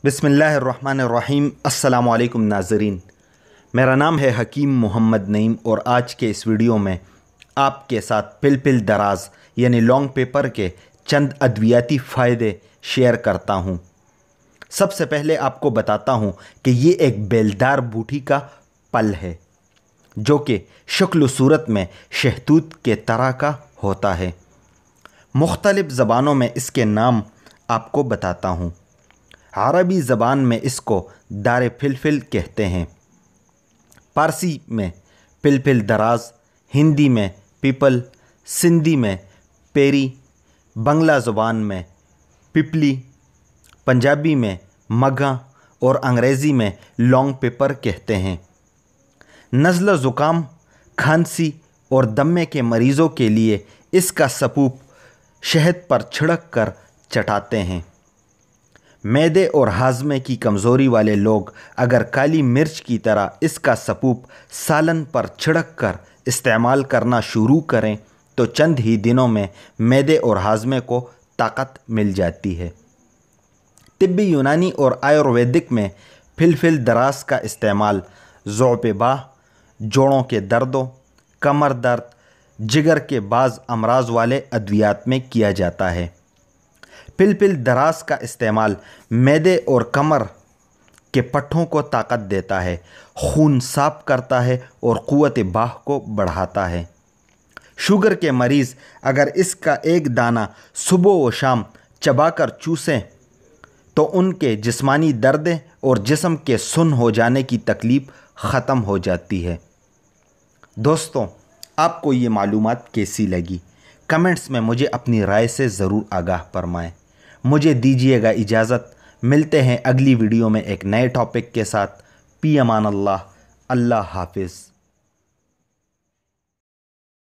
बिस्मिल्लाहिर्रहमानिर्रहीम। अस्सलामु अलैकुम नाज़रीन, मेरा नाम है हकीम मोहम्मद नईम और आज के इस वीडियो में आपके साथ पिल दराज यानी लॉन्ग पेपर के चंद अद्वियाती फ़ायदे शेयर करता हूँ। सबसे पहले आपको बताता हूँ कि ये एक बेलदार बूटी का पल है जो कि शक्ल सूरत में शहतूत के तरह का होता है। मुख्तलिफ़ ज़बानों में इसके नाम आपको बताता हूँ। अरबी ज़बान में इसको दार फिलफिल कहते हैं, पारसी में पिल दराज, हिंदी में पीपल, सिंधी में पेरी, बंगला ज़बान में पिपली, पंजाबी में मग्गा और अंग्रेज़ी में लॉन्ग पेपर कहते हैं। नज़ला ज़ुकाम, खांसी और दमे के मरीज़ों के लिए इसका सपूप शहद पर छिड़क कर चटाते हैं। मैदे और हाजमे की कमज़ोरी वाले लोग अगर काली मिर्च की तरह इसका सपूप सालन पर छिड़क कर इस्तेमाल करना शुरू करें तो चंद ही दिनों में मैदे और हाजमे को ताकत मिल जाती है। तिब्बी यूनानी और आयुर्वेदिक में फिल दराज का इस्तेमाल ज़ौक़ बाह, जोड़ों के दर्दों, कमर दर्द, जिगर के बाज़ अमराज वाले अद्वियात में किया जाता है। पिल दराज का इस्तेमाल मैदे और कमर के पट्ठों को ताकत देता है, खून साफ करता है और क़ुव्वत बाह को बढ़ाता है। शुगर के मरीज़ अगर इसका एक दाना सुबह व शाम चबाकर चूसें तो उनके जिस्मानी दर्द और जिस्म के सुन्न हो जाने की तकलीफ़ ख़त्म हो जाती है। दोस्तों, आपको ये मालूमात कैसी लगी? कमेंट्स में मुझे अपनी राय से ज़रूर आगाह फरमाएं। मुझे दीजिएगा इजाज़त। मिलते हैं अगली वीडियो में एक नए टॉपिक के साथ। पी अमान अल्लाह। अल्लाह हाफिज़।